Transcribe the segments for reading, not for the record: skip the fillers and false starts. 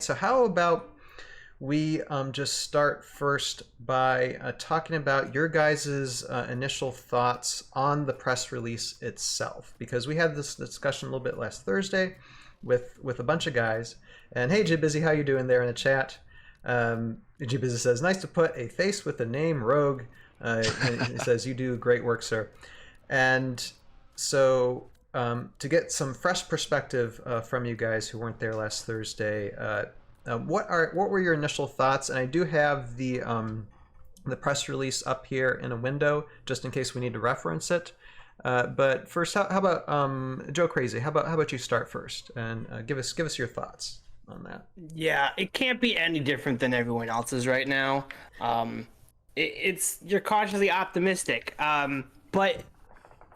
So how about we just start first by talking about your guys' initial thoughts on the press release itself, because we had this discussion a little bit last Thursday with a bunch of guys. And hey, Jibizzy, how you doing there in the chat? Jibizzy says, nice to put a face with the name Rogue. And he says, you do great work, sir. And so to get some fresh perspective from you guys who weren't there last Thursday, what were your initial thoughts? And I do have the press release up here in a window just in case we need to reference it. But first, how about Joe Crazy? How about you start first and give us your thoughts on that? Yeah, it can't be any different than everyone else's right now. You're cautiously optimistic, but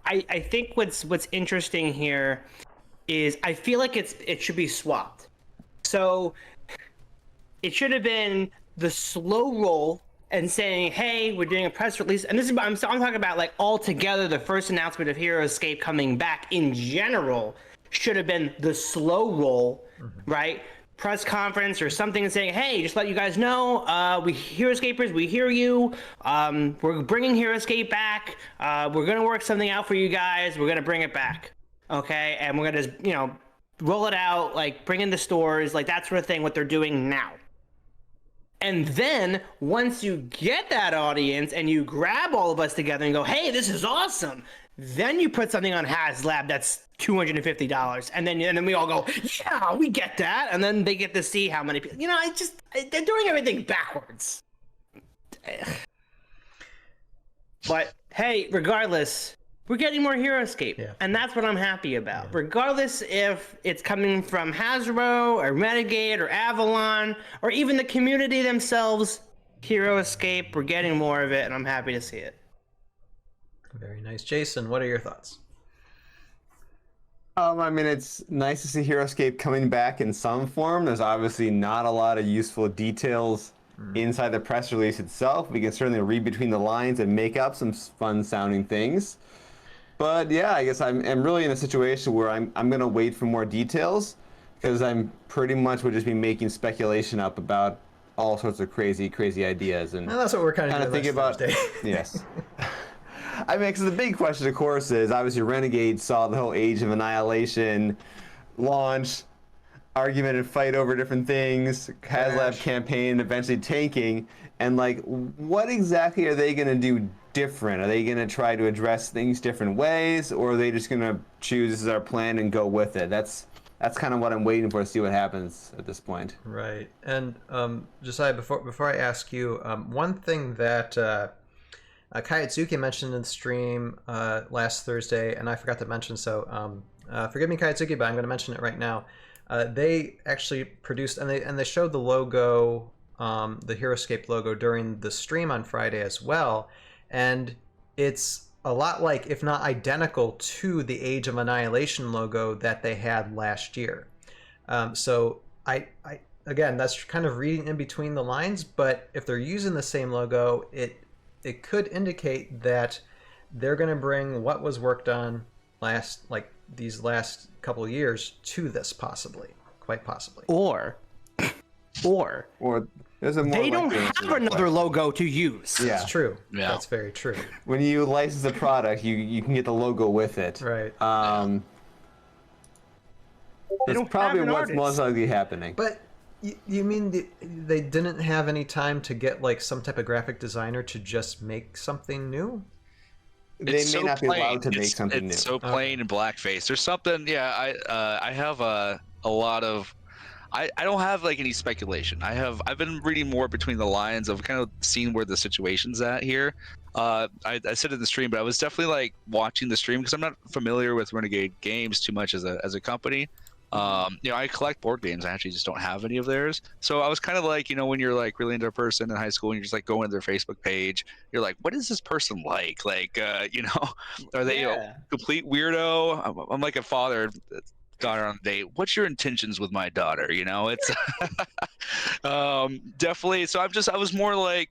I think what's interesting here is I feel like it should be swapped. So it should have been the slow roll and saying, hey, we're doing a press release. And this is, I'm talking about like altogether, the first announcement of Heroscape coming back in general should have been the slow roll, right? Press conference or something saying, hey, just let you guys know, we Heroscapers, we hear you. We're bringing Heroscape back. We're going to work something out for you guys. We're going to bring it back. Okay. And we're going to, roll it out, like bring in the stores, like that sort of thing, what they're doing now. And then once you get that audience and you grab all of us together and go, hey, this is awesome. Then you put something on HasLab that's $250. And then we all go, yeah, we get that. And then they get to see how many people, they're doing everything backwards. But hey, regardless, we're getting more Heroscape. Yeah. And that's what I'm happy about. Yeah. Regardless if it's coming from Hasbro or Renegade or Avalon or even the community themselves, Heroscape, we're getting more of it and I'm happy to see it. Very nice. Jason, what are your thoughts? I mean, it's nice to see Heroscape coming back in some form. There's obviously not a lot of useful details inside the press release itself. We can certainly read between the lines and make up some fun sounding things. But yeah, I guess I'm really in a situation where I'm going to wait for more details because I'm pretty much would just be making speculation up about all sorts of crazy ideas. And that's what we're kind of thinking about. Yes. I mean, because the big question, of course, is obviously Renegade saw the whole Age of Annihilation launch, argument and fight over different things, HasLab campaign eventually tanking, and like, what exactly are they going to do different? Are they going to try to address things different ways, or are they just going to choose this is our plan and go with it? That's kind of what I'm waiting for to see what happens at this point. Right. And Josiah, before I ask you, one thing that Kayatsuki mentioned in the stream last Thursday, and I forgot to mention, so forgive me, Kayatsuki, but I'm going to mention it right now. They actually produced, and they showed the logo, the Heroscape logo during the stream on Friday as well, and it's a lot like, if not identical to the Age of Annihilation logo that they had last year. So I again, that's kind of reading in between the lines, but if they're using the same logo, it could indicate that they're going to bring what was worked on these last couple of years to this, quite possibly. Or there's a more they don't have another logo to use. Yeah, that's true. Yeah. That's very true. When you license a product, you can get the logo with it. Right. That's probably what's most likely happening. But you mean they didn't have any time to get like some type of graphic designer to just make something new? They may not be allowed to make something new. It's so plain and blackface. There's something. Yeah, I have a lot of. I don't have like any speculation. I've been reading more between the lines of kind of seeing where the situation's at here. I said it in the stream, but I was definitely like watching the stream because I'm not familiar with Renegade Games too much as a company. I collect board games. I actually just don't have any of theirs. So I was kind of like, when you're like really into a person in high school and you're just like going to their Facebook page, you're like, what is this person like? Like, are they a complete weirdo? I'm like a father, daughter on a date. What's your intentions with my daughter? It's definitely. So I was more like,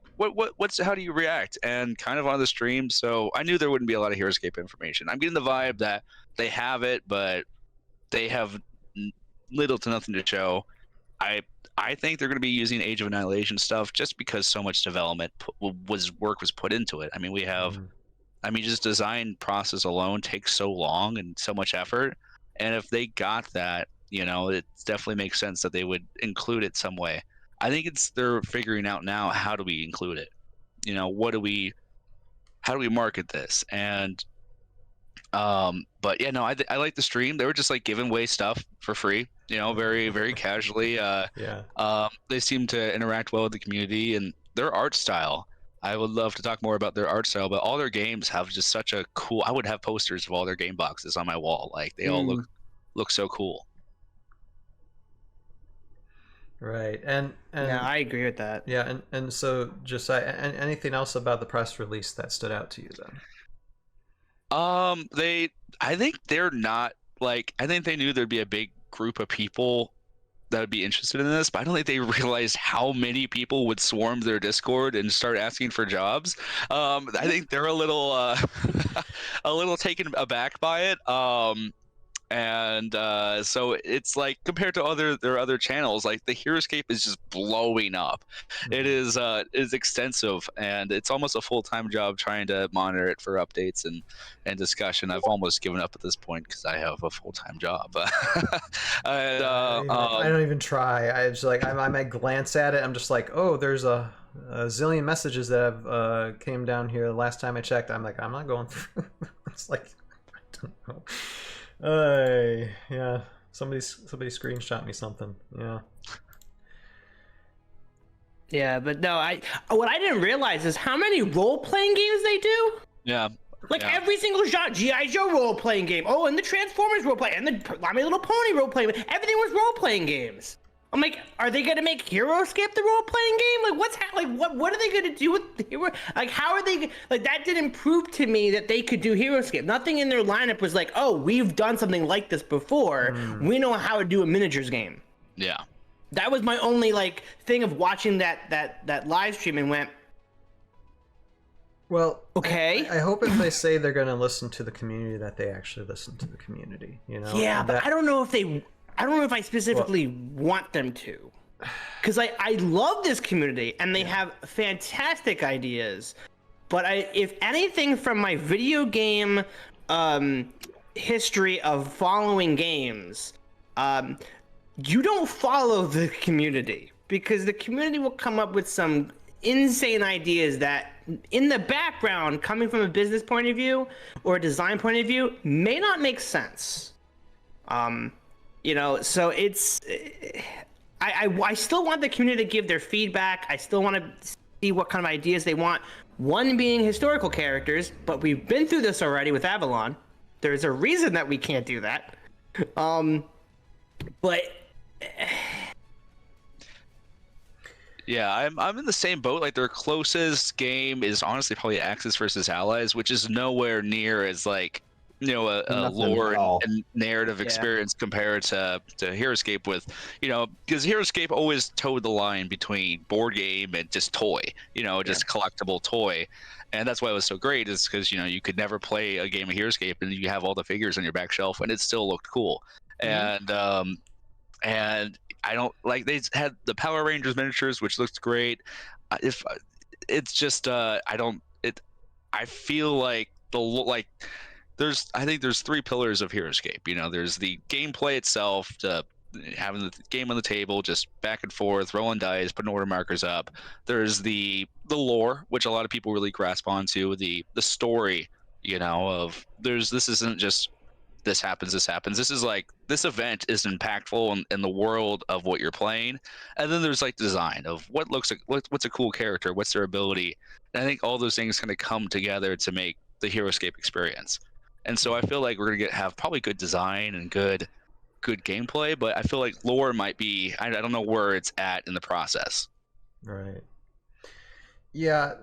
how do you react? And kind of on the stream. So I knew there wouldn't be a lot of Heroscape information. I'm getting the vibe that they have it, but they have little to nothing to show. I think they're going to be using Age of Annihilation stuff just because so much development work was put into it. I mean, we have, I mean, just design process alone takes so long and so much effort. And if they got that, you know, it definitely makes sense that they would include it some way. I think they're figuring out now, how do we include it? You know, how do we market this? And but yeah, no, I like the stream. They were just like giving away stuff for free, you know, very, very casually. Yeah. They seem to interact well with the community and their art style. I would love to talk more about their art style, but all their games have just such a cool. I would have posters of all their game boxes on my wall. Like they all look so cool. Right. And Yeah, I agree with that. yeah, and so just anything else about the press release that stood out to you then? I think they're not like, I think they knew there'd be a big group of people that would be interested in this, but I don't think they realized how many people would swarm their Discord and start asking for jobs. I think they're a little, a little taken aback by it. And so it's like, compared to their other channels, like the Heroscape is just blowing up. It is extensive, and it's almost a full-time job trying to monitor it for updates and discussion. I've almost given up at this point because I have a full-time job. And, I don't even try. I just like I might glance at it. I'm just like, oh, there's a zillion messages that have came down here. The last time I checked, I'm like, I'm not going through. It's like, I don't know. Yeah. Somebody screenshot me something. Yeah. Yeah, but no, what I didn't realize is how many role-playing games they do. Yeah. Like every single genre, G.I. Joe role-playing game. Oh, and the Transformers role-playing, and the My Little Pony role-playing. Everything was role-playing games. I'm like, are they gonna make Heroscape the role-playing game? Like, what are they gonna do with the Hero? Like, how are they? Like, that didn't prove to me that they could do Heroscape. Nothing in their lineup was like, oh, we've done something like this before. We know how to do a miniatures game. Yeah. That was my only like thing of watching that live stream and went, well, okay. I hope if they say they're going to listen to the community, that they actually listen to the community. You know. Yeah, but I don't know if I specifically want them to, because I love this community and they have fantastic ideas. But if anything from my video game history of following games, you don't follow the community, because the community will come up with some insane ideas that in the background, coming from a business point of view or a design point of view, may not make sense. You know, so it's I still want the community to give their feedback. I still want to see what kind of ideas they want. One being historical characters, but we've been through this already with Avalon. There's a reason that we can't do that. But yeah, I'm in the same boat. Like their closest game is honestly probably Axis versus Allies, which is nowhere near as like, you know, a lore and narrative experience compared to Heroscape with, you know, because Heroscape always towed the line between board game and just toy, you know, just collectible toy. And that's why it was so great, is because, you know, you could never play a game of Heroscape and you have all the figures on your back shelf and it still looked cool. And I don't like, they had the Power Rangers miniatures, which looked great. If it's just I feel like I think there's three pillars of Heroscape. You know, there's the gameplay itself, having the game on the table, just back and forth, rolling dice, putting order markers up. There's the lore, which a lot of people really grasp onto, the story, you know, of this isn't just this happens. This is like, this event is impactful in the world of what you're playing. And then there's like design of what's a cool character, what's their ability. And I think all those things kind of come together to make the Heroscape experience. And so I feel like we're gonna have probably good design and good gameplay, but I feel like lore might be, I don't know where it's at in the process. Right. Yeah,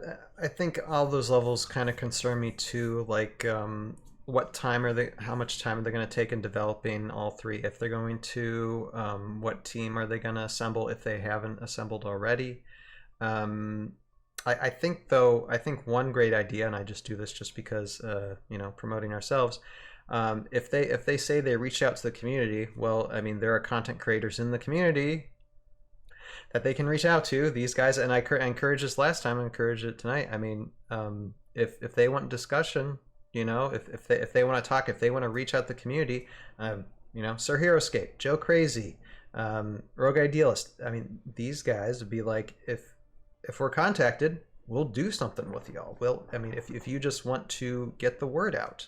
I think all those levels kind of concern me too. Like, how much time are they going to take in developing all three? If they're going to, what team are they going to assemble if they haven't assembled already? I think one great idea, and I just do this just because, you know, promoting ourselves. If they say they reach out to the community, well, I mean, there are content creators in the community. that they can reach out to these guys. And I encouraged this last time, I encourage it tonight. I mean, if they want discussion, you know, if they want to talk, if they want to reach out to the community, you know, Sir Heroscape, Joe Crazy, Rogue Idealist. I mean, these guys would be like, if we're contacted, we'll do something with y'all. I mean, if you just want to get the word out,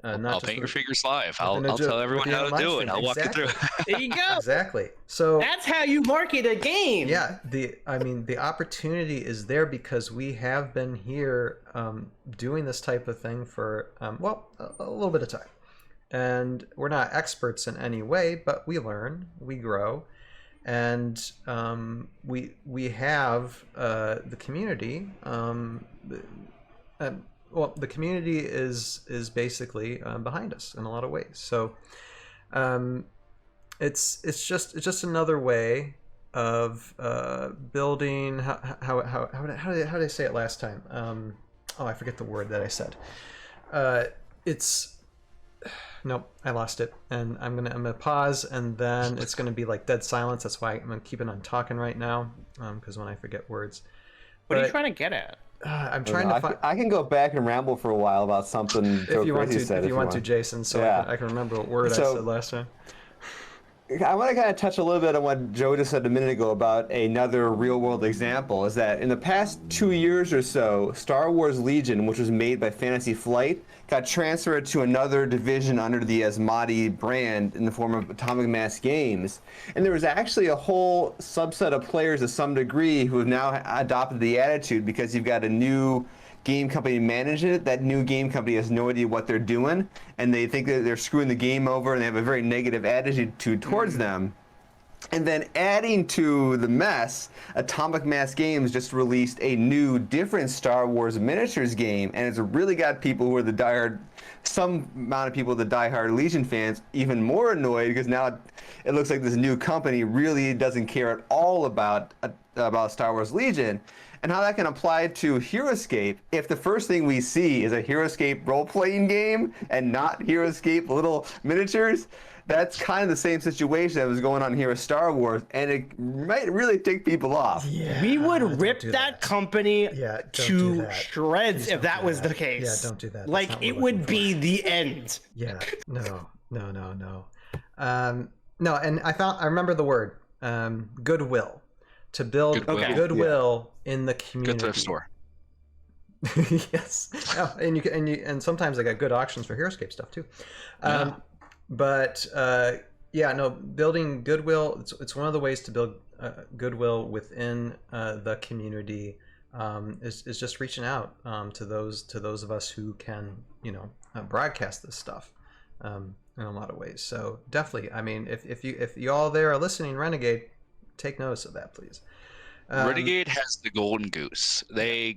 I'll paint your figures live. I'll tell everyone how to do it. I'll walk you through. There you go. Exactly. So that's how you market a game. Yeah. I mean, the opportunity is there because we have been here doing this type of thing for a little bit of time, and we're not experts in any way, but we learn, we grow, and we have the community. Well, the community is basically behind us in a lot of ways. So it's just another way of building. How did I say it last time? I forget the word that I said. Nope, I lost it, and I'm gonna pause, and then it's gonna be like dead silence. That's why I'm keeping on talking right now, because when I forget words. What are you trying to get at? I'm trying to find. I can go back and ramble for a while about something. If you want to, Jason, so yeah. I can remember what word I said last time. I want to kind of touch a little bit on what Joe just said a minute ago about another real-world example. Is that in the past 2 years or so, Star Wars Legion, which was made by Fantasy Flight, got transferred to another division under the Asmati brand in the form of Atomic Mass Games. And there was actually a whole subset of players to some degree who have now adopted the attitude, because you've got a new game company managing it. That new game company has no idea what they're doing, and they think that they're screwing the game over, and they have a very negative attitude towards them. And then adding to the mess, Atomic Mass Games just released a new, different Star Wars miniatures game, and it's really got people who are some amount of people, the diehard Legion fans, even more annoyed, because now it looks like this new company really doesn't care at all about Star Wars Legion. And how that can apply to Heroscape, if the first thing we see is a Heroscape role-playing game and not Heroscape little miniatures, that's kind of the same situation that was going on here with Star Wars, and it might really tick people off. Yeah, we would rip that company to shreds if that was the case. Yeah, don't do that. Like, it would be the end. Yeah, no. No, and I remember the word, goodwill. To build goodwill in the community. Good thrift store. Yes. Oh, and sometimes they got good auctions for Heroscape stuff too. Building goodwill. It's one of the ways to build goodwill within the community. Is just reaching out to those of us who can broadcast this stuff in a lot of ways. So definitely, I mean, if you all there are listening, Renegade, take notice of that, please. Renegade has the golden goose. They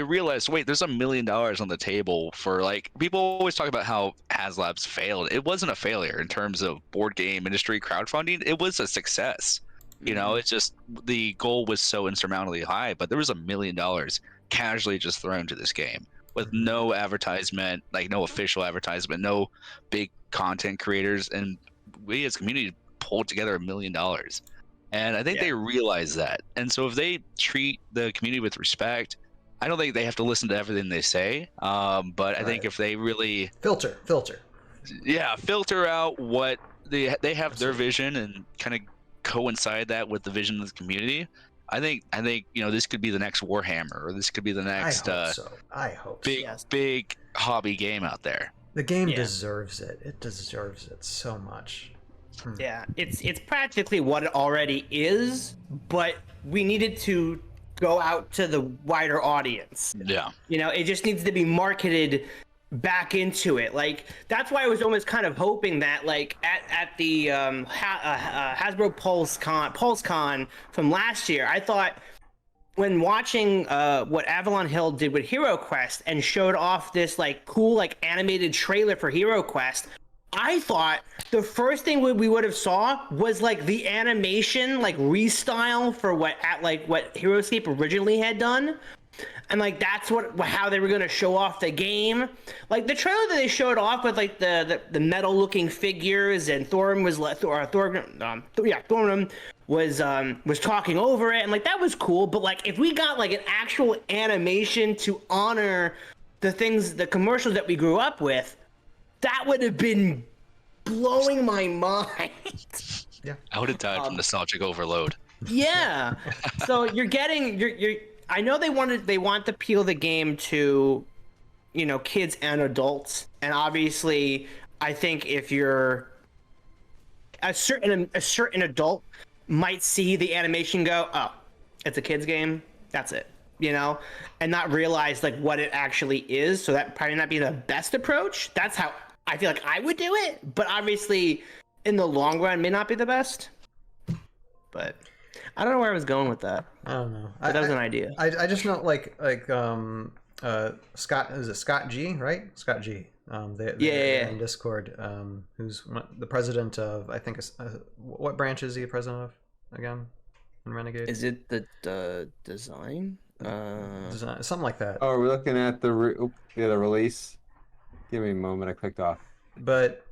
realized, wait, there's $1 million on the table for, like, people always talk about how HasLabs failed. It wasn't a failure in terms of board game industry crowdfunding. It was a success. You know, it's just the goal was so insurmountably high, but there was $1 million casually just thrown to this game with no advertisement, like no official advertisement, no big content creators, and we as a community pulled together $1 million. And I think they realize that. And so if they treat the community with respect, I don't think they have to listen to everything they say. But I think if they really filter. Yeah, filter out what they have their vision and kind of coincide that with the vision of the community. I think this could be the next Warhammer, or this could be the next I hope big hobby game out there. The game deserves it. It deserves it so much. Yeah, it's practically what it already is, but we needed to go out to the wider audience. Yeah. It just needs to be marketed back into it. Like, that's why I was almost kind of hoping that, like, at the Hasbro PulseCon from last year, I thought, when watching what Avalon Hill did with HeroQuest and showed off this, like, cool, like, animated trailer for HeroQuest, I thought the first thing we would have saw was, like, the animation, like, restyle for what Heroscape originally had done. and like that's how they were gonna show off the game. Like the trailer that they showed off with like the metal looking figures, and Thorm was Thorm was talking over it, and like that was cool. But like if we got like an actual animation to honor the commercials that we grew up with, that would have been blowing my mind. Yeah, I would have died from nostalgic overload. Yeah. So you're I know they want to appeal the game to, you know, kids and adults, and obviously I think if you're a certain adult might see the animation, go, oh, it's a kid's game, that's it, you know, and not realize like what it actually is. So that probably not be the best approach. That's how I feel like I would do it, but obviously in the long run may not be the best. But I don't know where I was going with that. I don't know. But that was an idea. I just know like Scott, is it Scott G, right? Scott G. In Discord, who's the president of, I think, what branch is he president of again in Renegade? Is it the design? Design, something like that. Oh, we're looking at the release. Give me a moment. I clicked off. But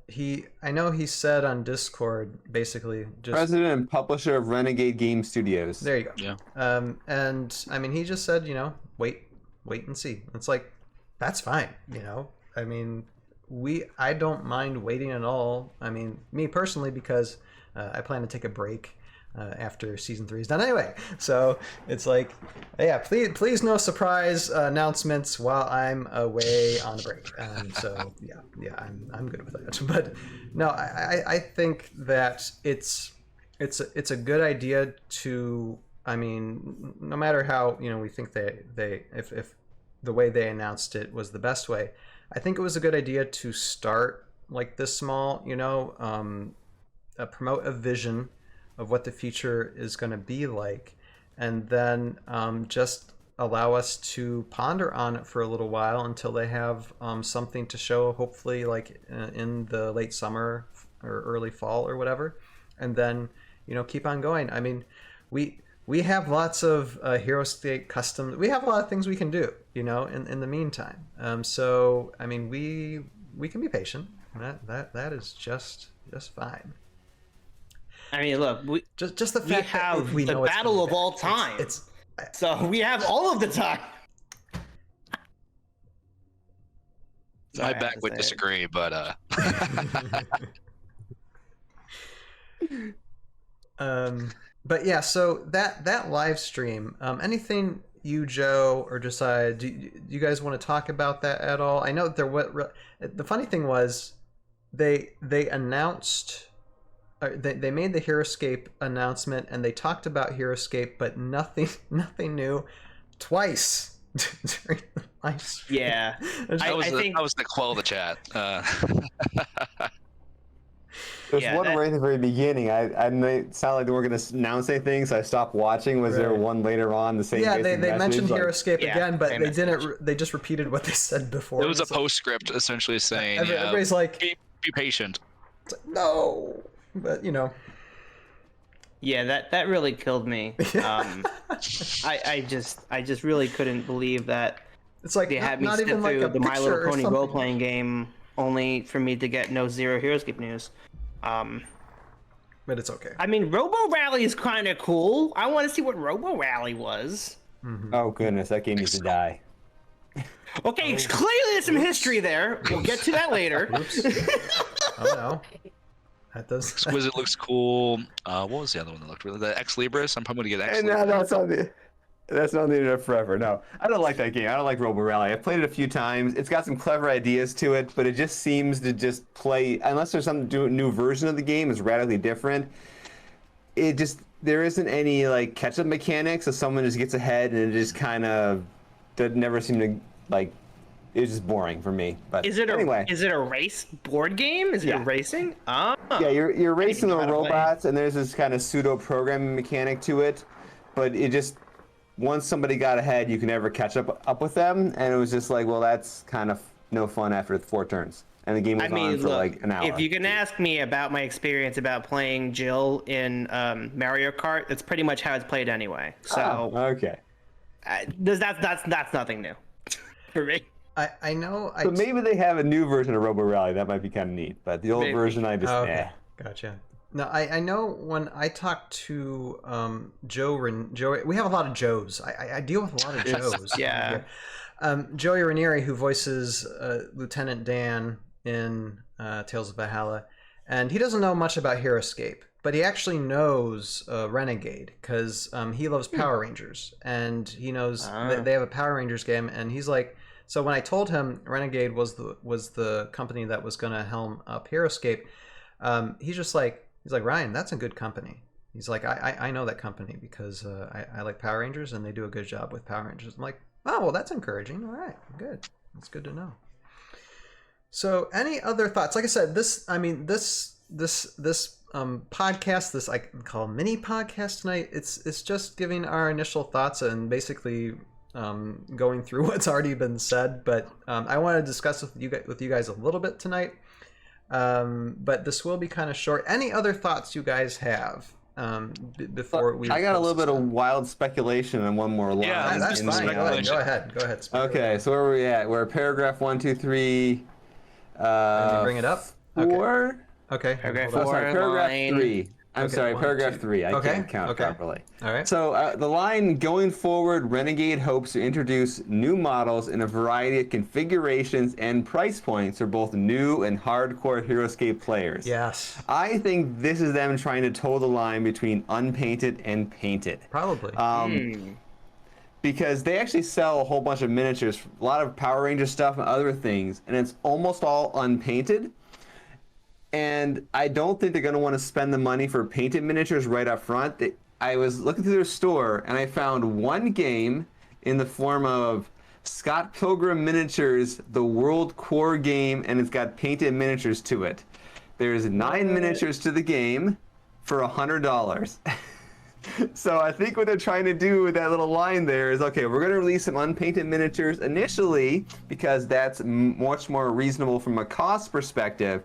I know he said on Discord, basically, just president and publisher of Renegade Game Studios. There you go. Yeah. And I mean, he just said, you know, wait and see. It's like, that's fine, you know. I mean, I don't mind waiting at all. I mean, me personally, because I plan to take a break after season 3 is done anyway. So it's like, yeah, please no surprise announcements while I'm away on a break. So yeah, I'm good with that. But no, I think that it's a good idea to, I mean, no matter how, you know, we think if the way they announced it was the best way, I think it was a good idea to start like this small, you know, promote a vision of what the future is going to be like, and then just allow us to ponder on it for a little while until they have something to show, hopefully like in the late summer or early fall or whatever, and then, you know, keep on going. I mean, we have lots of Heroscape custom. We have a lot of things we can do, you know, in the meantime. So I mean, we can be patient. That is just fine. I mean, look, just the fact have we the know battle of all time. So we have all of the time. My back would disagree, but but yeah, so that live stream, anything you, Joe, or Josiah, do you guys want to talk about that at all? I know the funny thing was they announced, they made the Heroscape announcement and they talked about Heroscape, but nothing new twice during the live stream. Yeah, I think that was the quell of the chat. There's one right at the very beginning. I it sounded like they weren't going to announce anything, so I stopped watching. Was there one later on the same? Yeah, they mentioned Heroscape again, but they didn't. message. They just repeated what they said before. It was a postscript essentially saying, everybody's like, be patient. It's like, no, but you know. Yeah, that really killed me. I just really couldn't believe that. It's like they had me not sit even through like a the My Little picture or Pony something. role-playing game only for me to get zero Heroscape news. But it's okay. I mean, Robo Rally is kind of cool. I want to see what Robo Rally was. Mm-hmm. Oh goodness, that game needs to die. Okay, clearly there's some history there. We'll get to that later. Oops. Oh no. That does. Exquisite looks cool. What was the other one that looked really? The Ex Libris. I'm probably gonna get Ex And Libris. that's on the internet forever. No, I don't like that game. I don't like Robo Rally. I've played it a few times. It's got some clever ideas to it, but it just seems to just play, unless there's some new version of the game is radically different. There isn't any like catch-up mechanics, so someone just gets ahead and it just kind of never seem to like. It's just boring for me. But Is it a race board game? Is it Yeah. racing? Oh. Yeah, you're racing the try to play. robots, and there's this kind of pseudo programming mechanic to it, but it just once somebody got ahead, you can never catch up with them, and it was just like, well, that's kind of no fun after 4 turns, and the game was on for like an hour. If you can ask me about my experience about playing Jill in Mario Kart, that's pretty much how it's played anyway. So okay. that's nothing new for me. I know. So maybe they have a new version of Robo Rally. That might be kind of neat. But the old Maybe. version, I just okay, gotcha. No, I know when I talk to Joe, we have a lot of Joes. I deal with a lot of Joes. Yeah. Joey Ranieri, who voices Lieutenant Dan in Tales of Valhalla, and he doesn't know much about Heroscape, but he actually knows Renegade because he loves Power Rangers, and he knows they have a Power Rangers game, and he's like, so when I told him Renegade was the company that was going to helm up Heroscape, he's like, Ryan, that's a good company. He's like, I know that company because I like Power Rangers and they do a good job with Power Rangers. I'm like, oh, well, that's encouraging. All right, good. That's good to know. So, any other thoughts? Like I said, this podcast, this I can call mini podcast tonight. It's just giving our initial thoughts and basically going through what's already been said. But I want to discuss with you guys a little bit tonight. But this will be kind of short. Any other thoughts you guys have before we? I got a little bit of wild speculation on one more line. Yeah, that's fine. Go ahead. Okay, so where are we at? We're at paragraph 1, 2, 3. Can you bring it up? 4. Okay. Paragraph Oh, 4. sorry, paragraph line. 3. I'm Okay, sorry, 1, paragraph 2. 3. I Okay, can't count okay. properly. All right. So the line, going forward, Renegade hopes to introduce new models in a variety of configurations and price points for both new and hardcore Heroscape players. Yes. I think this is them trying to toe the line between unpainted and painted. Probably. Because they actually sell a whole bunch of miniatures, a lot of Power Ranger stuff and other things, and it's almost all unpainted. And I don't think they're going to want to spend the money for painted miniatures right up front. I was looking through their store, and I found one game in the form of Scott Pilgrim Miniatures, the World Core game, and it's got painted miniatures to it. There's 9 miniatures to the game for $100. So I think what they're trying to do with that little line there is, okay, we're going to release some unpainted miniatures initially because that's much more reasonable from a cost perspective.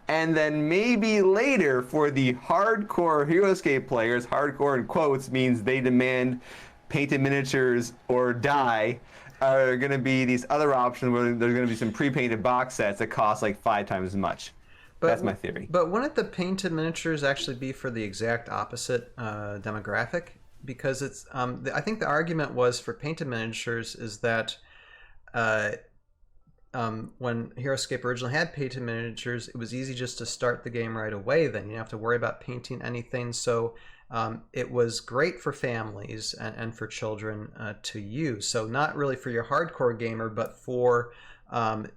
And then maybe later for the hardcore Heroscape players, hardcore in quotes means they demand painted miniatures or die, are going to be these other options where there's going to be some pre-painted box sets that cost like 5 times as much. That's my theory. But wouldn't the painted miniatures actually be for the exact opposite demographic? Because it's, I think the argument was for painted miniatures is that when Heroscape originally had painted miniatures, it was easy just to start the game right away. Then you didn't have to worry about painting anything. So it was great for families and for children to use. So not really for your hardcore gamer, but for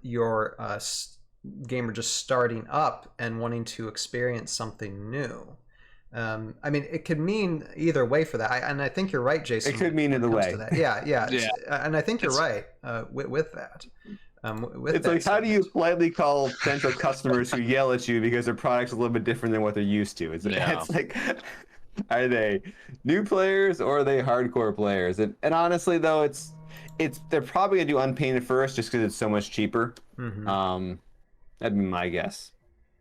your gamer just starting up and wanting to experience something new. I mean, it could mean either way for that. And I think you're right, Jason. It could mean either way. Yeah. And I think you're right with that. It's like, how do you politely call potential customers who yell at you because their product's a little bit different than what they're used to? It's like, are they new players or are they hardcore players? And honestly, though, they're probably gonna do unpainted first just because it's so much cheaper. That'd be my guess.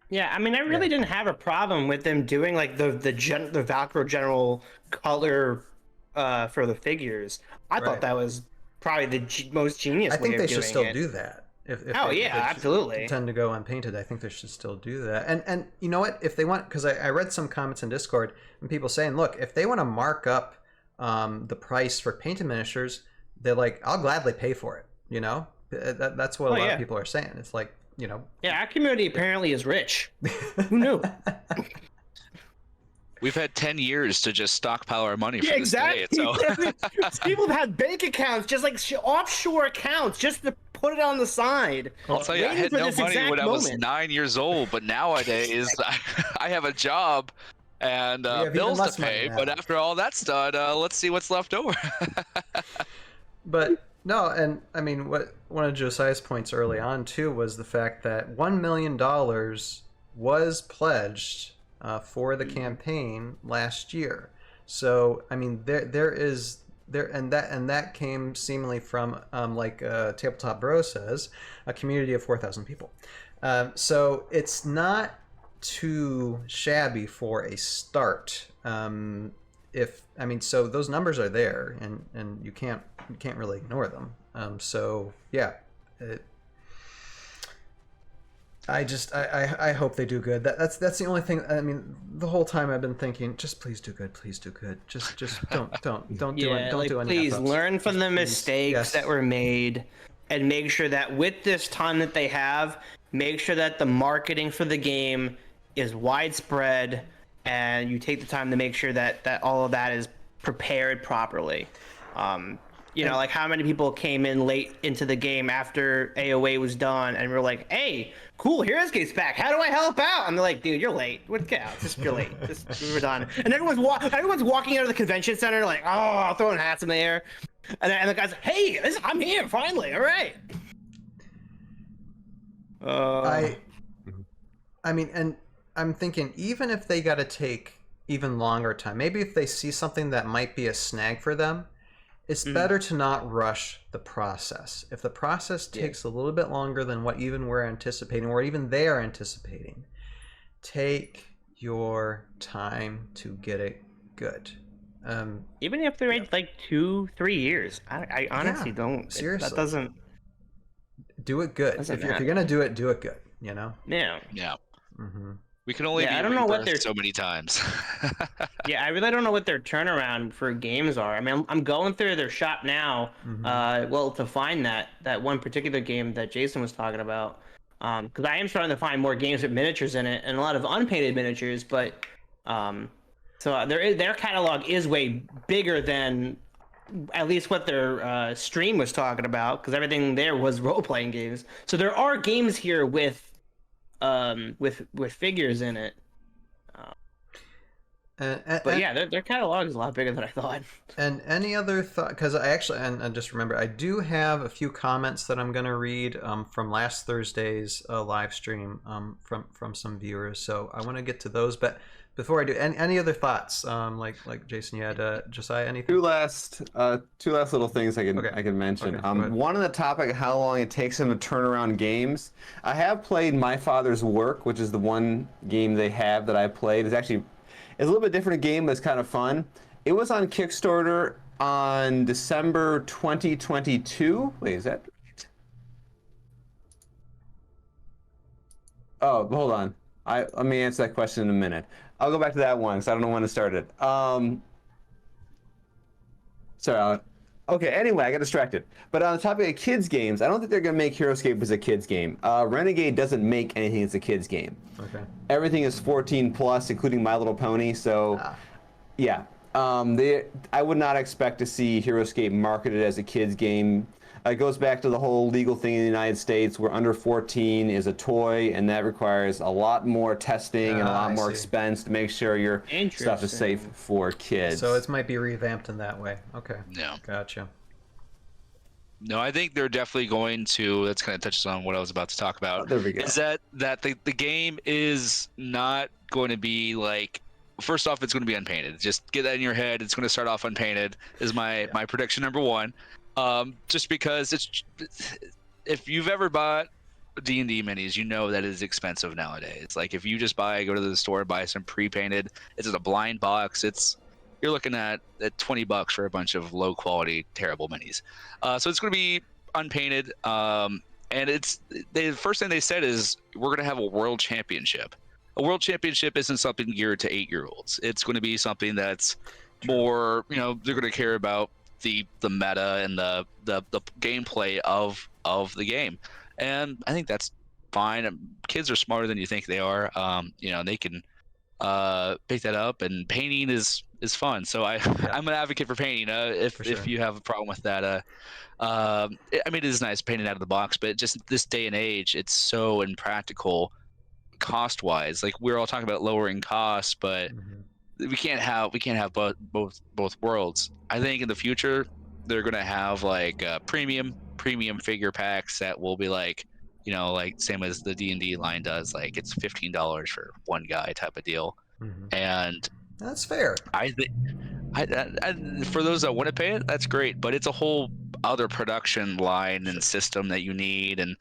Yeah, I mean, I really didn't have a problem with them doing like the Valkyrie general color for the figures. I thought that was probably the most genius. I think way they of should doing still it. do that. If Absolutely. Tend to go unpainted. I think they should still do that. And you know what? If they want, because I read some comments in Discord and people saying, look, if they want to mark up the price for painted miniatures, they're like, I'll gladly pay for it. You know, that's what a lot of people are saying. It's like, you know. Yeah, our community apparently is rich. Who knew? We've had 10 years to just stockpile our money for exactly. this day. So. People have had bank accounts, just like offshore accounts, just to put it on the side. I'll tell you, I had no money when I was 9 years old, but nowadays I have a job and bills to pay. But after all that's done, let's see what's left over. But no, and I mean, one of Josiah's points early on too was the fact that $1 million was pledged for the campaign last year. So I mean, that came seemingly from like Tabletop Bro says, a community of 4,000 people. So it's not too shabby for a start. If I mean, so those numbers are there, and you can't really ignore them. So yeah, I hope they do good. That's the only thing. I mean, the whole time I've been thinking, just please do good, please do good. Just don't do it. Don't do any. Please F-ups. learn from the Please. mistakes Yes. that were made, and make sure that with this time that they have, make sure that the marketing for the game is widespread, and you take the time to make sure that all of that is prepared properly. You know, like how many people came in late into the game after AOA was done and were like, "Hey, cool, Heroscape's back. How do I help out?" And they're like, "Dude, you're late. What? Get out. You're late. We're done." And everyone's walking out of the convention center like, "Oh, throwing hats in the air," and the guy's like, "Hey, I'm here finally. All right." I mean, and I'm thinking, even if they got to take even longer time, maybe if they see something that might be a snag for them, it's better to not rush the process. If the process takes a little bit longer than what even we're anticipating, or even they are anticipating, take your time to get it good. Even if they're like 2-3 years, I honestly don't. Seriously, That doesn't. Do it good. If you're gonna do it good. You know. Yeah. Yeah. Mm-hmm. We can only be I don't know what they're so many times. Yeah, I really don't know what their turnaround for games are. I mean, I'm going through their shop now, to find that one particular game that Jason was talking about, because I am starting to find more games with miniatures in it and a lot of unpainted miniatures. But so their catalog is way bigger than at least what their stream was talking about, because everything there was role playing games. So there are games here with figures in it. But yeah, their catalog is a lot bigger than I thought. And any other thought? Because I actually, and just remember, I do have a few comments that I'm going to read from last Thursday's live stream from some viewers. So I want to get to those. But before I do, any other thoughts? Like Jason, you had Josiah, anything? Two last little things I can mention. Okay, one on the topic of how long it takes them to turn around games. I have played My Father's Work, which is the one game they have that I played. It's a little bit different game, but it's kind of fun. It was on Kickstarter on December 2022. Wait, is that right? Oh, hold on. Let me answer that question in a minute. I'll go back to that one because I don't know when to start it. Sorry. Okay, anyway, I got distracted. But on the topic of kids games, I don't think they're going to make Heroscape as a kids game. Renegade doesn't make anything as a kids game. Okay. Everything is 14 plus, including My Little Pony. So, yeah. I would not expect to see Heroscape marketed as a kids game. It goes back to the whole legal thing in the United States where under 14 is a toy, and that requires a lot more testing and a lot more expense to make sure your stuff is safe for kids. So it might be revamped in that way. Okay. Yeah. Gotcha. No, I think they're definitely going to. That's kind of touches on what I was about to talk about. There we go. Is that the game is not going to be like. First off, it's going to be unpainted. Just get that in your head. It's going to start off unpainted. Is my prediction number one. Just because if you've ever bought D&D minis, you know that it is expensive nowadays. Like if you just go to the store and buy some pre-painted, it's a blind box. You're looking at $20 for a bunch of low quality, terrible minis. So it's going to be unpainted. And the first thing they said is we're going to have a world championship. A world championship isn't something geared to 8-year-olds. It's going to be something that's more, they're going to care about the meta and the gameplay of the game, and I think that's fine. Kids are smarter than you think they are. They can pick that up, and painting is fun. So I'm an advocate for painting. If you have a problem with that, it is nice painting out of the box, but just this day and age, it's so impractical cost wise. Like we're all talking about lowering costs, but we can't have both worlds. I think in the future they're gonna have like premium figure packs that will be like same as the D&D line does. Like it's $15 for one guy type of deal, and that's fair. I think for those that want to pay it, that's great. But it's a whole other production line and system that you need, and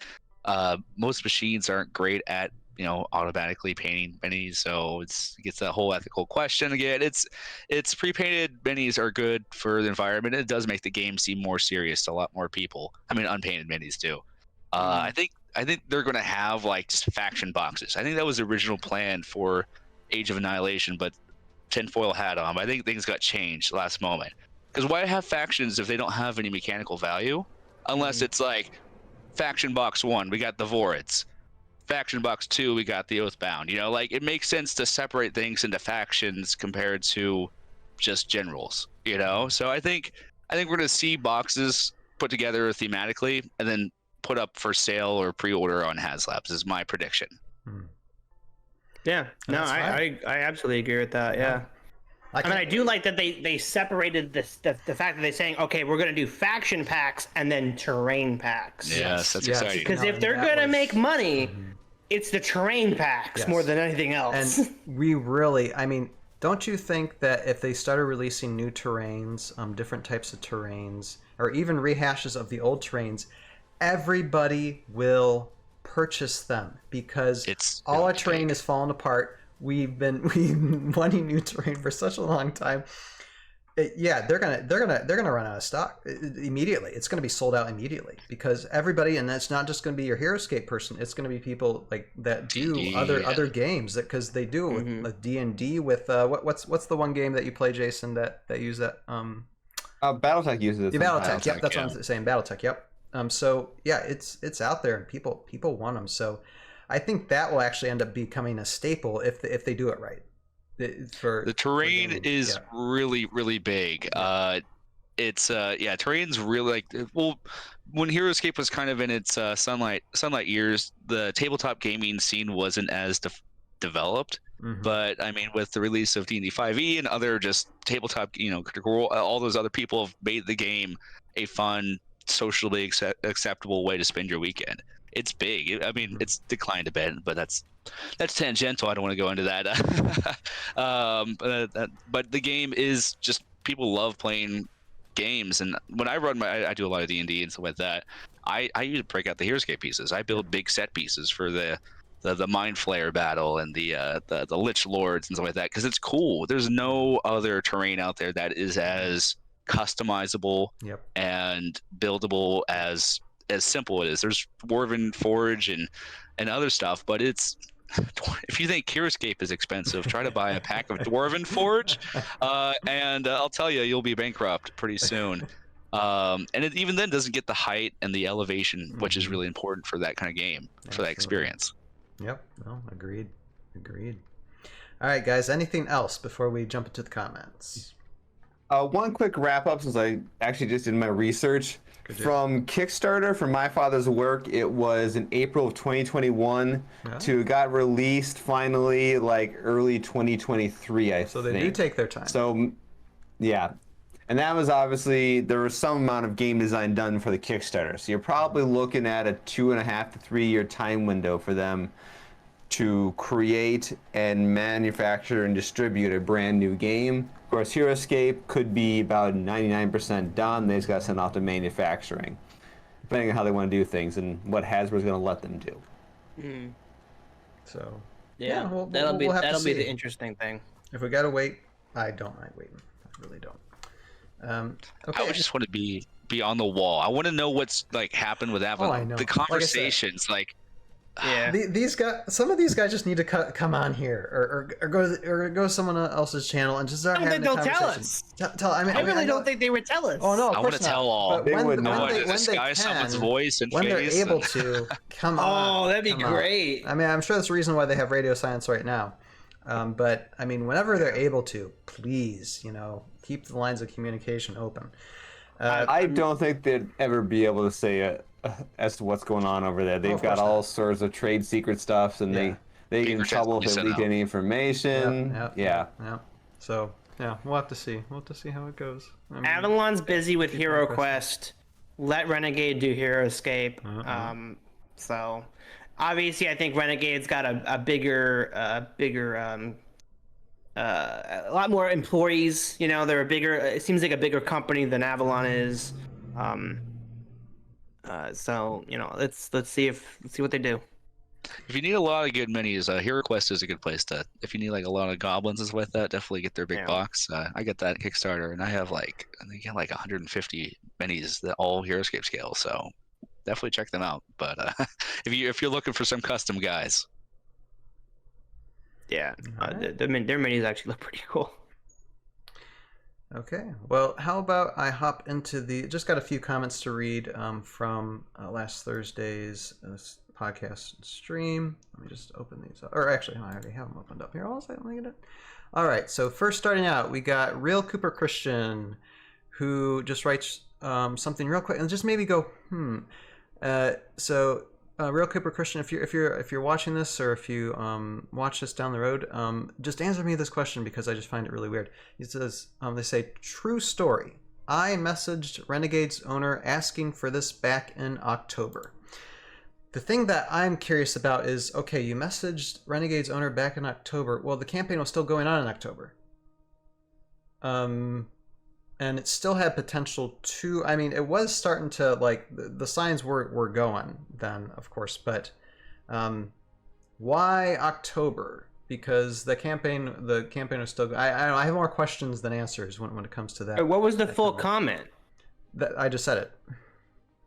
most machines aren't great at automatically painting minis. So it gets that whole ethical question again. It's pre-painted minis are good for the environment. It does make the game seem more serious to a lot more people. I mean, unpainted minis too. I think they're going to have like just faction boxes. I think that was the original plan for Age of Annihilation, but tinfoil hat on. I think things got changed last moment. Because why have factions if they don't have any mechanical value? Unless it's like faction box 1, we got the Vorids. Faction box 2, we got the Oathbound. Like it makes sense to separate things into factions compared to just generals. So I think we're going to see boxes put together thematically and then put up for sale or pre-order on HasLabs is my prediction. Yeah, no, I absolutely agree with that. Yeah, I mean, I do like that they separated the fact that they're saying, okay, we're going to do faction packs and then terrain packs. Yes, that's exciting. Because if they're going to make money, it's the terrain packs more than anything else. And we really, I mean, don't you think that if they started releasing new terrains, different types of terrains, or even rehashes of the old terrains, everybody will purchase them because all our terrain is falling apart. We've been wanting new terrain for such a long time. They're gonna run out of stock immediately. It's gonna be sold out immediately because everybody, and that's not just gonna be your Heroscape person. It's gonna be people like that do other games because they do it with D&D with what's the one game that you play, Jason, that use that BattleTech uses it. Yeah, BattleTech. Yep, that's what I'm saying. BattleTech. Yep. So yeah, it's out there and people want them. So I think that will actually end up becoming a staple if they do it right. The terrain is really, really big. Terrain's really like, well, when Heroscape was kind of in its sunlight years, the tabletop gaming scene wasn't as developed. But I mean, with the release of D&D 5e and other just tabletop, all those other people have made the game a fun, socially acceptable way to spend your weekend. It's big. I mean, it's declined a bit, but that's tangential. I don't want to go into that. But the game is just, people love playing games. And when I run I do a lot of D&D and stuff like that. I usually break out the Heroscape pieces. I build big set pieces for the Mind Flayer battle and the Lich Lords and stuff like that because it's cool. There's no other terrain out there that is as customizable and buildable as simple it is. There's Dwarven Forge and other stuff, but it's, if you think Heroscape is expensive, try to buy a pack of Dwarven Forge, and I'll tell you, you'll be bankrupt pretty soon. And it even then doesn't get the height and the elevation, which is really important for that kind of game, for that experience. Yep. No, agreed. All right, guys. Anything else before we jump into the comments? One quick wrap up, since I actually just did my research. From Kickstarter, for My Father's Work, it was in April of 2021 to got released finally like early 2023, I think. So they do take their time. So, yeah. And that was obviously, there was some amount of game design done for the Kickstarter. So you're probably looking at a 2.5 to 3 year time window for them to create and manufacture and distribute a brand new game. Of course, Heroscape could be about 99% done. They just got to send off to manufacturing, depending on how they want to do things and what Hasbro's going to let them do. So that'll be the interesting thing. If we gotta wait, I don't mind waiting. I really don't. Okay. I just want to be on the wall. I want to know what's like happened with Avalon. I know. The conversations, these guys. Some of these guys just need to come on here, or go to someone else's channel and just start having the conversation. Tell us. I really don't think they would tell us. Oh no, I want to tell all. They would not. Disguise someone's voice and when face. they're able to, come on. Oh, that'd be great. I mean, I'm sure that's the reason why they have radio silence right now. But I mean, whenever they're able to, please, keep the lines of communication open. I don't think they'd ever be able to say as to what's going on over there. They've got all sorts of trade secret stuff, and they get in trouble if they leak any information. Yeah. So we'll have to see. We'll have to see how it goes. I mean, Avalon's busy with Hero Quest. Let Renegade do Heroscape. So obviously, I think Renegade's got a bigger, a lot more employees. They're a bigger. It seems like a bigger company than Avalon is. So let's see what they do. if you need a lot of good minis, HeroQuest is a good place to. If you need like a lot of goblins and stuff like that, definitely get their big Yeah. box. I get that Kickstarter, and I have like I think I have like 150 minis that all Heroscape scale. So definitely check them out. But if you're looking for some custom guys, Yeah, Alright. their minis actually look pretty cool. Okay, well, how about I hop into just got a few comments to read from last Thursday's podcast stream. Let me just open these up. Or actually, I already have them opened up here. Also, let me get it. All right, so first starting out, we got Real Cooper Christian, who just writes something real quick and just maybe go, Real Cooper Christian, if you're watching this or if you watch this down the road, just answer me this question because I just find it really weird. He says, they say, true story. I messaged Renegade's owner asking for this back in October. The thing that I'm curious about is, okay, you messaged Renegade's owner back in October. Well, the campaign was still going on in October. And it still had potential to, I mean, it was starting to, like, the signs were going then, of course, but why October? Because the campaign was still, I have more questions than answers when it comes to that. What was the full comment? I just said it.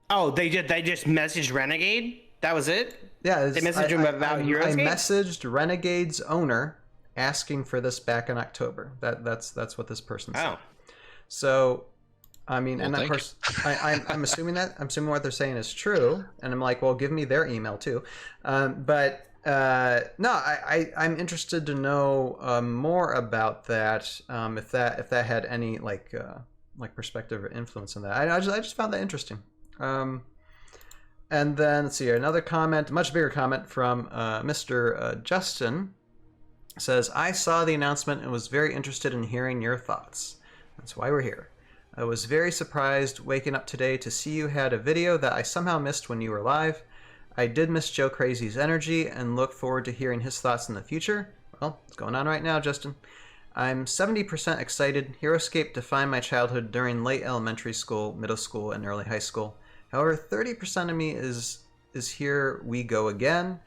Oh, they just messaged Renegade? That was it? Yeah. They messaged him about Heroscape? I messaged Renegade's owner asking for this back in October. That's what this person said. Oh. So, I mean, and of thank course, I'm assuming what they're saying is true, and I'm like, well, give me their email too. But no, I'm interested to know more about that. If that had any like perspective or influence on that, I just found that interesting. And then let's see here, another comment, much bigger comment from Mr. Justin says, I saw the announcement and was very interested in hearing your thoughts. That's why we're here. I was very surprised waking up today to see you had a video that I somehow missed when you were live. I did miss Joe Crazy's energy and look forward to hearing his thoughts in the future. Well, it's going on right now, Justin. I'm 70% excited. Heroscape defined my childhood during late elementary school, middle school, and early high school. However, 30% of me is here we go again.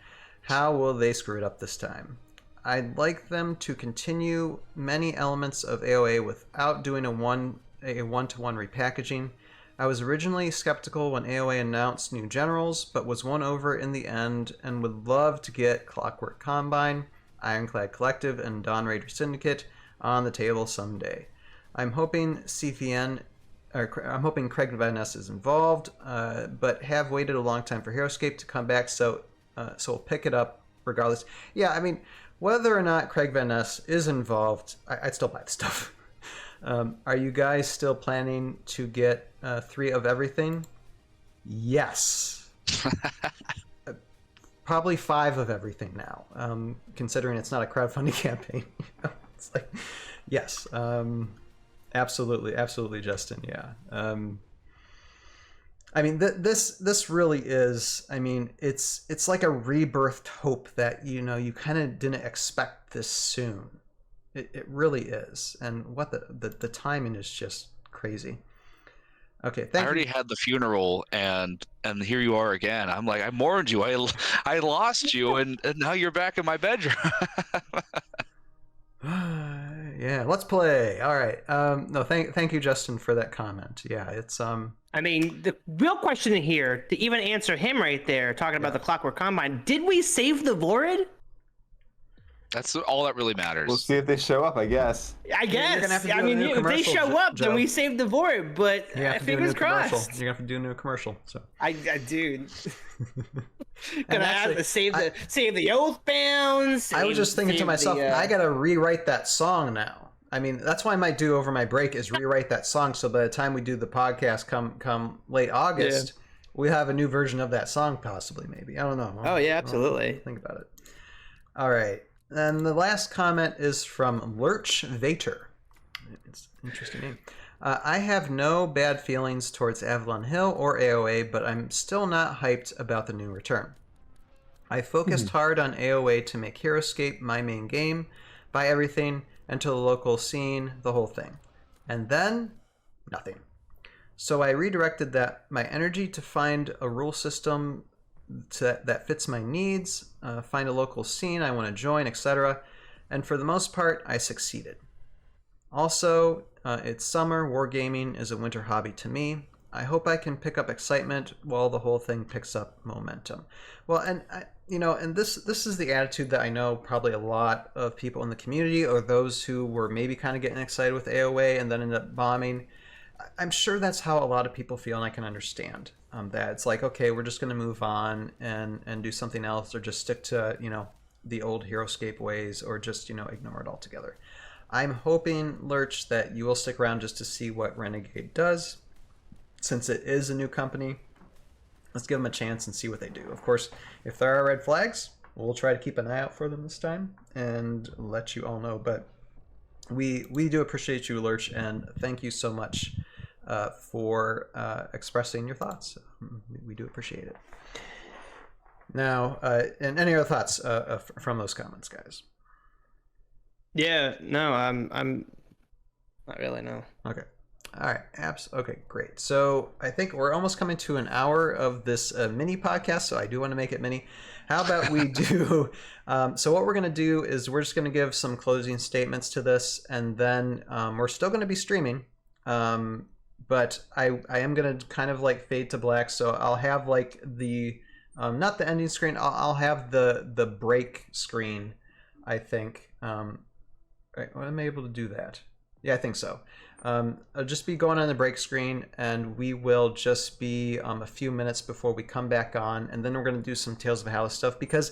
How will they screw it up this time? I'd like them to continue many elements of AOA without doing a one-to-one repackaging. I was originally skeptical when AOA announced new generals, but was won over in the end and would love to get Clockwork Combine, Ironclad Collective, and Dawn Raider Syndicate on the table someday. I'm hoping Craig Van Ness is involved, but have waited a long time for Heroscape to come back, so we'll pick it up regardless. Yeah, I mean, whether or not Craig Van Ness is involved, I'd still buy the stuff. Are you guys still planning to get 3 of everything? Yes. Probably 5 of everything now, considering it's not a crowdfunding campaign. It's like, yes, absolutely, Justin. Yeah. I mean, this really is. I mean, it's like a rebirthed hope that you kind of didn't expect this soon. It really is, and what the timing is just crazy. Okay, I already had the funeral, and here you are again. I'm like, I mourned you. I lost you, and now you're back in my bedroom. Yeah, let's play. All right. No, thank you, Justin, for that comment. Yeah, it's I mean, the real question here, to even answer him right there, talking about the Clockwork Combine, did we save the Vorid? That's all that really matters. We'll see if they show up, I guess. I guess. gonna have to do I a mean, new if they commercial, show up, Joe. then we saved the Vorid, but you have to do a fingers new commercial. crossed. You're gonna have to do a new commercial. So Dude. And Gonna have to save the Oathbound. I was just thinking to myself, I gotta rewrite that song now. I mean, that's what I might do over my break is rewrite that song. So by the time we do the podcast, come late August, we have a new version of that song, possibly, maybe. I don't know. Oh yeah, absolutely. Think about it. All right, and the last comment is from Lurch Vater. It's an interesting name. I have no bad feelings towards Avalon Hill or AOA, but I'm still not hyped about the new return. I focused hard on AOA to make Heroscape my main game, buy everything, enter the local scene, the whole thing. And then, nothing. So I redirected my energy to find a rule system that fits my needs, find a local scene I want to join, etc. And for the most part, I succeeded. Also, it's summer. Wargaming is a winter hobby to me. I hope I can pick up excitement while the whole thing picks up momentum. Well, and and this is the attitude that I know probably a lot of people in the community, or those who were maybe kind of getting excited with AOA and then ended up bombing. I'm sure that's how a lot of people feel, and I can understand that. It's like, okay, we're just going to move on and do something else, or just stick to the old Heroscape ways, or just ignore it altogether. I'm hoping, Lurch, that you will stick around just to see what Renegade does, since it is a new company. Let's give them a chance and see what they do. Of course, if there are red flags, we'll try to keep an eye out for them this time and let you all know. But we do appreciate you, Lurch, and thank you so much for expressing your thoughts. We do appreciate it. Now, and any other thoughts from those comments, guys? Yeah, no, I'm not really, no. Okay. All right. Okay, great. So I think we're almost coming to an hour of this mini podcast, so I do want to make it mini. How about we do... so what we're going to do is we're just going to give some closing statements to this, and then we're still going to be streaming, but I am going to kind of like fade to black, so I'll have like the... not the ending screen, I'll have the break screen, I think. Right, am I able to do that? Yeah, I think so. I'll just be going on the break screen, and we will just be a few minutes before we come back on, and then we're going to do some Tales of Valhalla stuff, because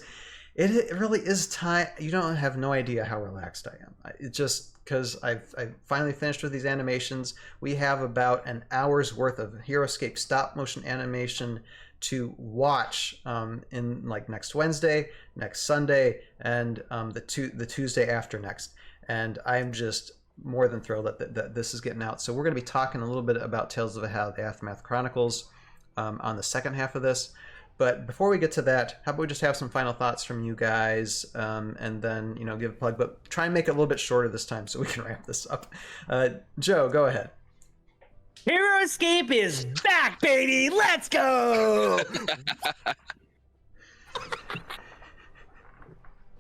it really is time. You don't have no idea how relaxed I am. It's just because I've finally finished with these animations. We have about an hour's worth of Heroscape stop motion animation to watch in like next Wednesday, next Sunday, and the Tuesday after next. And I'm just more than thrilled that this is getting out. So we're going to be talking a little bit about Tales of Valhalla, the Aftermath Chronicles on the second half of this. But before we get to that, how about we just have some final thoughts from you guys, and then give a plug, but try and make it a little bit shorter this time so we can wrap this up. Joe, go ahead. Heroscape is back, baby! Let's go!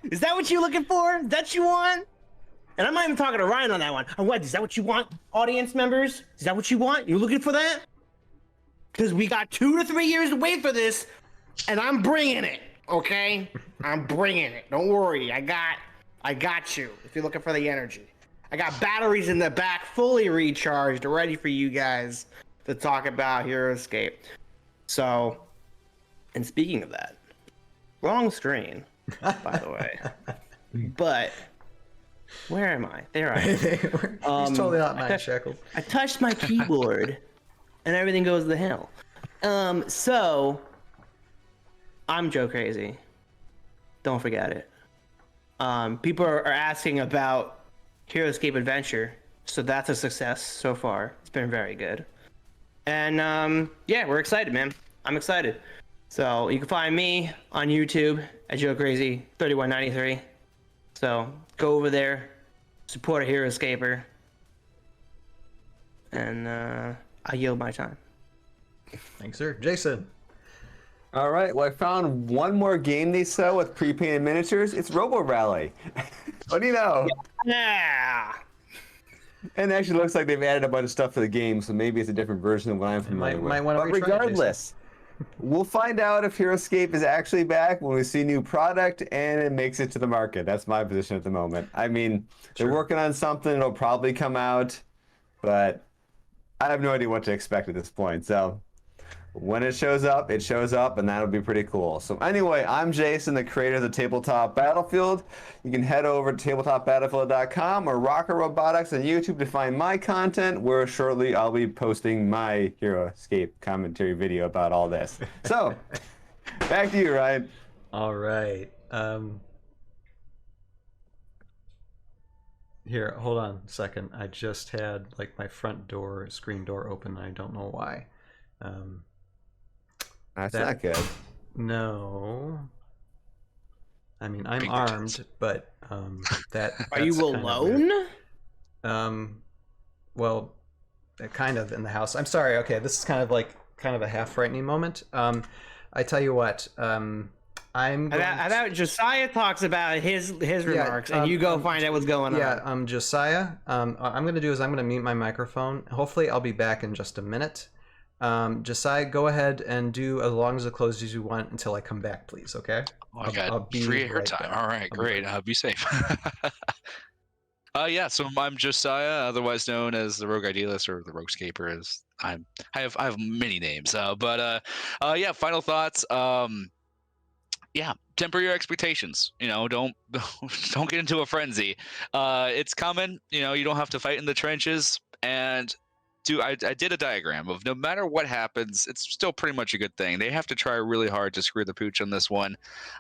Is that what you're looking for? Is that what you want? And I'm not even talking to Ryan on that one. Oh, what? Is that what you want, audience members? Is that what you want? You're looking for that? Because we got 2 to 3 years to wait for this, and I'm bringing it, okay? I'm bringing it. Don't worry. I got you if you're looking for the energy. I got batteries in the back fully recharged, ready for you guys to talk about Heroscape. So, and speaking of that, wrong screen, by the way. But... where am I? There I am. He's totally not mine, Shackled. I touched my keyboard, and everything goes to hell. So, I'm Joe Crazy. Don't forget it. People are asking about Heroscape Adventure, so that's a success so far. It's been very good. And, yeah, we're excited, man. I'm excited. So, you can find me on YouTube at Joe Crazy 3193. So go over there, support a Heroscaper, and I yield my time. Thanks, sir. Jason. All right. Well, I found one more game they sell with pre-painted miniatures. It's Robo Rally. What do you know? Yeah. And it actually looks like they've added a bunch of stuff to the game, so maybe it's a different version of what I'm familiar with. But regardless, we'll find out if Heroscape is actually back when we see new product and it makes it to the market. That's my position at the moment. I mean, they're working on something. It'll probably come out, but I have no idea what to expect at this point. So when it shows up, and that'll be pretty cool. So anyway, I'm Jason, the creator of the Tabletop Battlefield. You can head over to tabletopbattlefield.com or Rocker Robotics on YouTube to find my content, where shortly I'll be posting my Heroscape commentary video about all this. So, back to you, Ryan. All right. Here, hold on a second. I just had like my front door, screen door open, and I don't know why. That's not good. No. I mean, I'm armed, but that. Are you alone? Well, kind of in the house. I'm sorry. Okay, this is kind of a half frightening moment. I tell you what, I'm going How about Josiah talks about his remarks, and you go find out what's going on. Yeah, Josiah, I'm going to do is I'm going to mute my microphone. Hopefully I'll be back in just a minute. Josiah, go ahead and do as long as it closes as you want until I come back, please, okay? I got free air time. All right, great. Be safe. Yeah, so I'm Josiah, otherwise known as the Rogue Idealist or the RogueScaper. As I have many names. Yeah, final thoughts. Yeah, temper your expectations. Don't don't get into a frenzy. It's coming. You don't have to fight in the trenches. And I did a diagram of no matter what happens, it's still pretty much a good thing. They have to try really hard to screw the pooch on this one.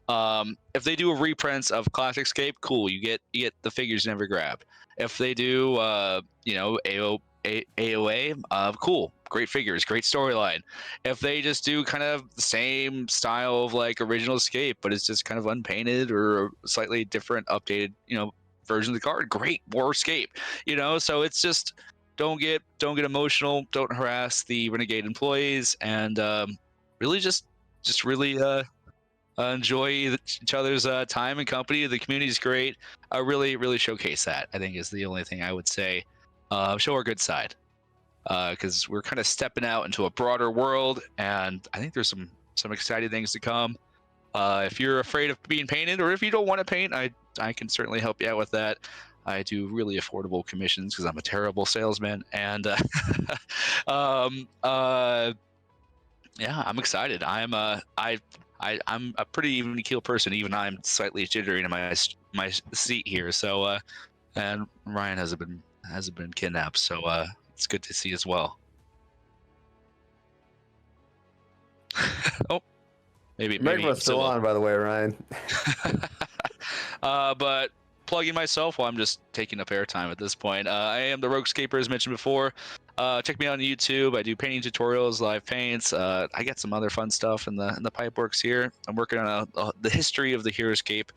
If they do a reprint of RogueScape, cool. You get the figures you never grabbed. If they do, AOA, cool. Great figures, great storyline. If they just do kind of the same style of like original Escape, but it's just kind of unpainted or slightly different, updated, version of the card, great, more Escape. So it's just don't get emotional, don't harass the Renegade employees, and really just really enjoy each other's time and company. The community is great. Really showcase that, I think, is the only thing I would say. Show our good side, because we're kind of stepping out into a broader world, and I think there's some exciting things to come. If you're afraid of being painted, or if you don't want to paint, I can certainly help you out with that. I do really affordable commissions because I'm a terrible salesman, and yeah, I'm excited. I'm a pretty even keel person. Even I'm slightly jittery in my seat here. So, and Ryan hasn't been kidnapped, so it's good to see as well. Oh, maybe Microphone's still on, by the way, Ryan. But plugging myself, well, I'm just taking up airtime at this point. I am the RogueScaper, as mentioned before. Check me out on YouTube. I do painting tutorials, live paints. I get some other fun stuff in the pipeworks here. I'm working on the history of the Heroscape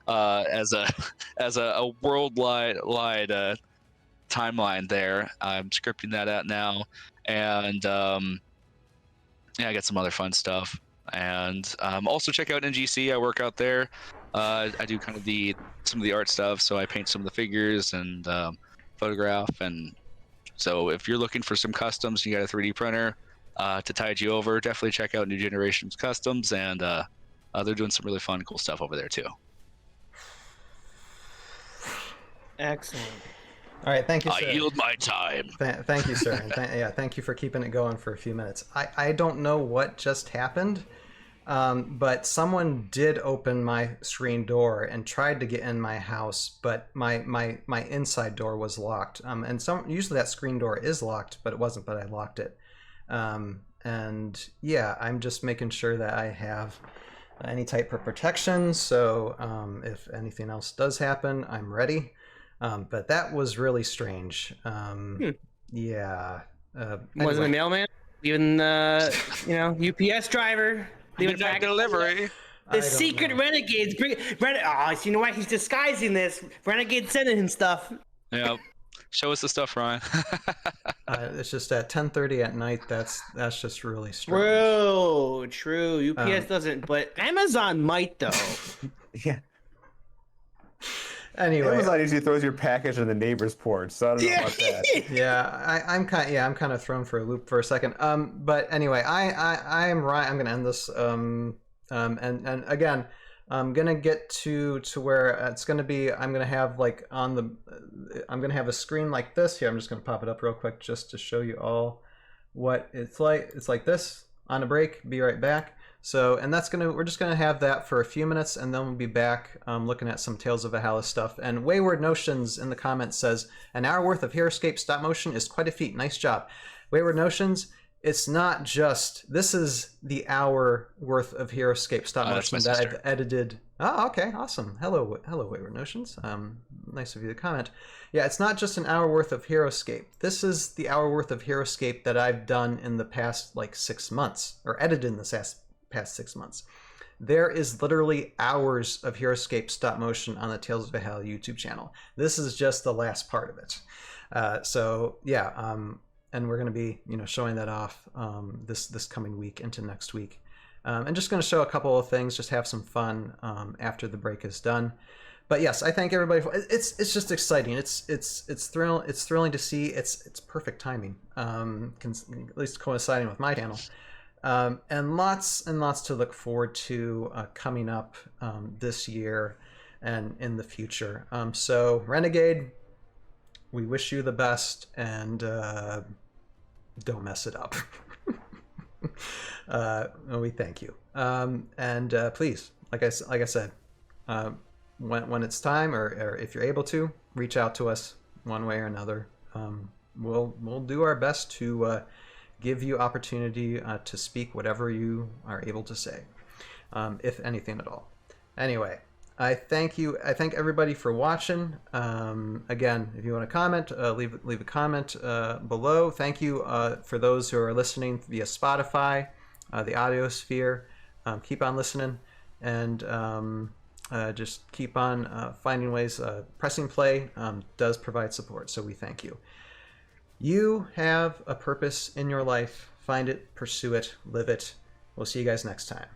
as a worldwide timeline there. I'm scripting that out now, and yeah, I got some other fun stuff. And also check out NGC. I work out there. I do kind of some of the art stuff, so I paint some of the figures and photograph. And so if you're looking for some customs, you got a 3D printer to tide you over, definitely check out New Generations Customs, and they're doing some really fun, cool stuff over there too. Excellent. All right, thank you, sir. I yield my time. Thank you, sir. And thank you for keeping it going for a few minutes. I don't know what just happened, but someone did open my screen door and tried to get in my house, but my inside door was locked. And usually that screen door is locked, but it wasn't. But I locked it. And yeah, I'm just making sure that I have any type of protection. So if anything else does happen, I'm ready. But that was really strange. Yeah. Was it a mailman? Even UPS driver. Leaving back delivery. The secret Renegades. You know what? He's disguising this. Renegade sending him stuff. Yeah. Show us the stuff, Ryan. It's just at 10:30 at night. That's just really strange. True. UPS doesn't, but Amazon might though. Yeah. Anyway, Amazon usually throws your package on the neighbor's porch, so I don't know about that. Yeah, I'm kind of thrown for a loop for a second. But anyway, I am Ryan. I'm gonna end this. And again, I'm gonna get to where it's gonna be. I'm gonna have I'm gonna have a screen like this here. I'm just gonna pop it up real quick just to show you all what it's like. It's like this. On a break. Be right back. So, and we're just gonna have that for a few minutes, and then we'll be back looking at some Tales of Valhalla stuff. And Wayward Notions in the comments says, an hour worth of Heroscape stop motion is quite a feat. Nice job. Wayward Notions, it's not just, this is the hour worth of Heroscape stop motion that I've edited. Oh, okay, awesome. Hello, Wayward Notions. Nice of you to comment. Yeah, it's not just an hour worth of Heroscape. This is the hour worth of Heroscape that I've done in the past 6 months, or edited in the past 6 months. There is literally hours of Heroscape stop motion on the Tales of Valhalla YouTube channel. This is just the last part of it. So yeah, and we're going to be showing that off this coming week into next week. and just going to show a couple of things, just have some fun after the break is done. But yes, I thank everybody. It's just exciting. It's thrilling to see. It's perfect timing. At least coinciding with my channel, and lots to look forward to coming up this year and in the future. So Renegade, we wish you the best, and don't mess it up. We thank you, and please, like I said. When it's time, or if you're able to, reach out to us one way or another. We'll do our best to give you opportunity to speak whatever you are able to say, if anything at all. Anyway, I thank you. I thank everybody for watching. Again, if you want to comment, leave a comment below. Thank you for those who are listening via Spotify, the Audiosphere. Keep on listening, and just keep on finding ways. Pressing play does provide support, so we thank you. You have a purpose in your life. Find it, pursue it, live it. We'll see you guys next time.